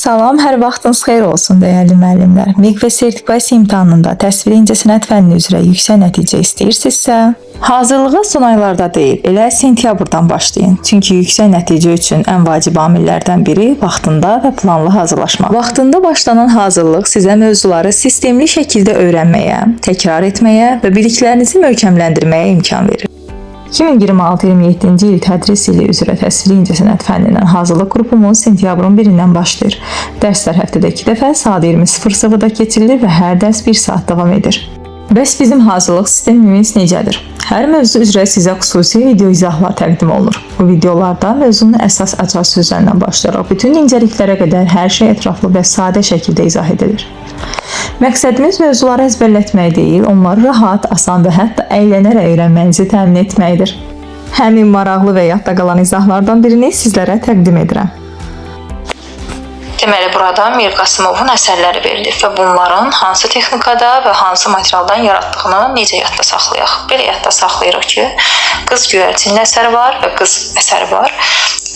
Salam, hər vaxtınız xeyir olsun dəyərli müəllimlər. MİQ və sertifikasiya imtahanında təsviri incəsənət fənni üzrə yüksək nəticə istəyirsinizsə, hazırlığa son aylarda deyil, elə sentyabrdan başlayın. Çünki yüksək nəticə üçün ən vacib amillərdən biri vaxtında və planlı hazırlaşmaq. Vaxtında başlanan hazırlıq sizə mövzuları sistemli şəkildə öyrənməyə, təkrar etməyə və biliklərinizi möhkəmləndirməyə imkan verir. 2026-27-ci il tədris ili üzrə təsviri incəsənət fənnindən hazırlıq qrupumuz sentyabrın 1-dən başlayır. Dərslər həftədə 2 dəfə saat 20:00-da keçirilir və hər dərs 1 saat davam edir. Bəs bizim hazırlıq sistemimiz necədir? Hər mövzu üzrə sizə xüsusi video izahlar təqdim olunur. Bu videolarda mövzunun əsas açar sözlərindən başlayaraq bütün incəliklərə qədər hər şey ətraflı və sadə şəkildə izah edilir. Məqsədimiz mövzuları əzbərlətmək deyil, onları rahat, asan və hətta əylənərək öyrənmənizi təmin etməkdir. Həmin maraqlı və yadda qalan izahlardan birini sizlərə təqdim edirəm. Deməli, burada Mir Qasımovun əsərləri verilib və bunların hansı texnikada və hansı materialdan yaratdığını necə yadda saxlayaq? Belə yadda saxlayırıq ki, qız göyərçinin əsəri var və qız əsəri var.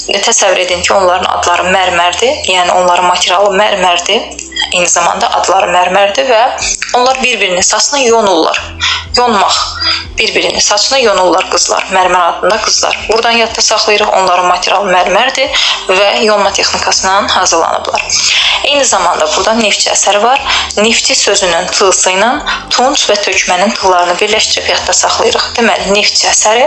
Təsəvvür edin ki, onların adları mərmərdir, yəni onların materialı mərmərdir. Eyni zamanda adları mərmərdir və onlar bir-birinin saçını yonurlar. Yonmaq. Bir-birinin saçını yonurlar qızlar. Mərmər adında qızlar. Buradan yadda saxlayırıq, onların materialı mərmərdir və yonma texnikasından hazırlanıblar. Eyni zamanda burada neftçi əsəri var. Neftçi sözünün tığısı ilə tunç və tökmənin tığlarını birləşdirib yadda saxlayırıq. Deməli, neftçi əsəri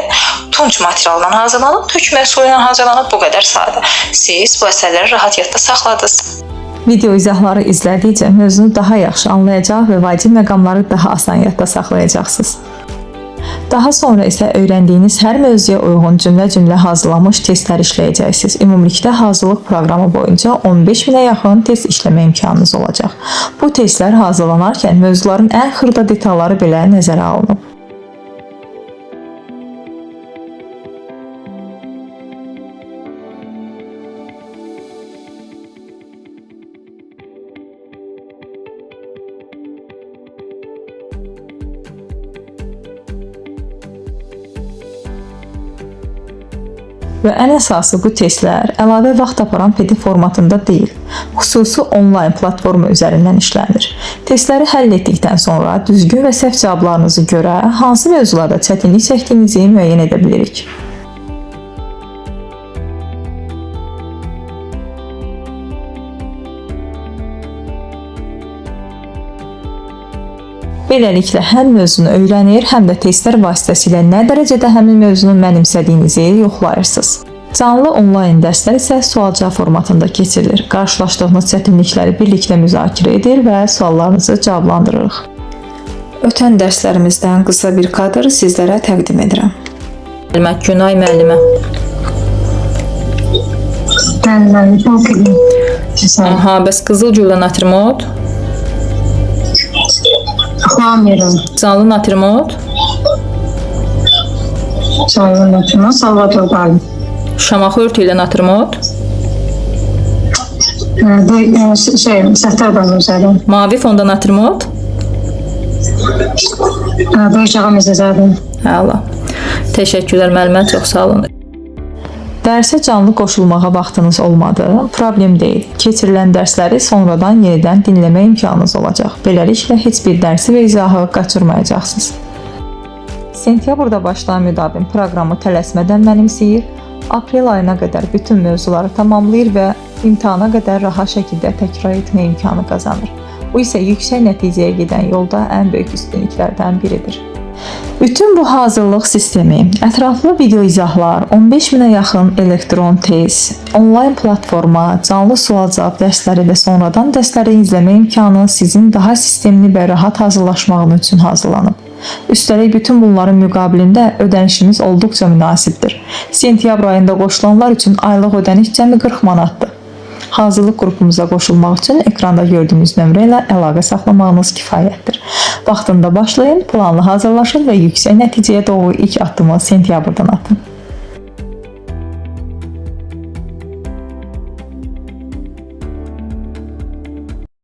tunç materialından hazırlanıb, tökmə üsulu ilə hazırlanıb. Bu qədər sadə. Siz bu əsərləri rahat yadda saxladınız. Video izahları izlədikcə mövzunu daha yaxşı anlayacaq və vacib məqamları daha asan yadda saxlayacaqsınız. Daha sonra isə öyrəndiyiniz hər mövzuya uyğun cümlə-cümlə hazırlanmış testlər işləyəcəksiniz. Ümumilikdə hazırlıq proqramı boyunca 15.000-ə yaxın test işləmə imkanınız olacaq. Bu testlər hazırlanarkən mövzuların ən xırda detalları belə nəzərə alınıb. Və ən əsası bu testlər əlavə vaxt aparan PDF formatında deyil, xüsusi onlayn platforma üzərindən işlənir. Testləri həll etdikdən sonra düzgün və səhv cavablarınızı görə hansı mövzularda çətinlik çəkdiyinizi müəyyən edə bilirik. Beləliklə, həm mövzunu öyrənir, həm də testlər vasitəsilə nə dərəcədə həmin mövzunu mənimsədiyinizi yoxlayırsınız. Canlı onlayn dərslər isə sual-cavab formatında keçirilir. Qarşılaşdığınız çətinlikləri birlikdə müzakirə edir və suallarınızı cavablandırırıq. Ötən dərslərimizdən qısa bir kadr sizlərə təqdim edirəm. Günay müəllimə. Aha, bəs Qızılgüllə Natrmod? Xamıram. Canlı Natrmod? Canlı Natrmod, Salvador Dali. Şamaxı ilə Natrmod? Səttar Bazarzadə. Mavi fonda Natrmod? Böyük ağa Mirzəzadə. Əla. Təşəkkürlər müəllimə, çox sağ olun. Dərsə canlı qoşulmağa vaxtınız olmadı, problem deyil. Keçirilən dərsləri sonradan yenidən dinləmə imkanınız olacaq. Beləliklə, heç bir dərsi və izahı qaçırmayacaqsınız. Sentyabrda başlayan müdavim proqramı tələsmədən mənimsəyir, aprel ayına qədər bütün mövzuları tamamlayır və imtahana qədər rahat şəkildə təkrar etmə imkanı qazanır. Bu isə yüksək nəticəyə gedən yolda ən böyük üstünlüklərdən biridir. Bütün bu hazırlıq sistemi, ətraflı video izahlar, 15.000-ə yaxın elektron test, onlayn platforma, canlı sual-cavab dərsləri və sonradan dərsləri izləmə imkanı sizin daha sistemli və rahat hazırlaşmağınız üçün hazırlanıb. Üstəlik bütün bunların müqabilində ödənişimiz olduqca münasibdir. Sentyabr ayında qoşulanlar üçün aylıq ödəniş cəmi 40 manatdır. Hazırlıq qrupumuza qoşulmaq üçün ekranda gördüyünüz nömrə ilə əlaqə saxlamağınız kifayətdir. Vaxtında başlayın, planlı hazırlaşın və yüksək nəticəyə doğru ilk addımı sentyabrdan atın.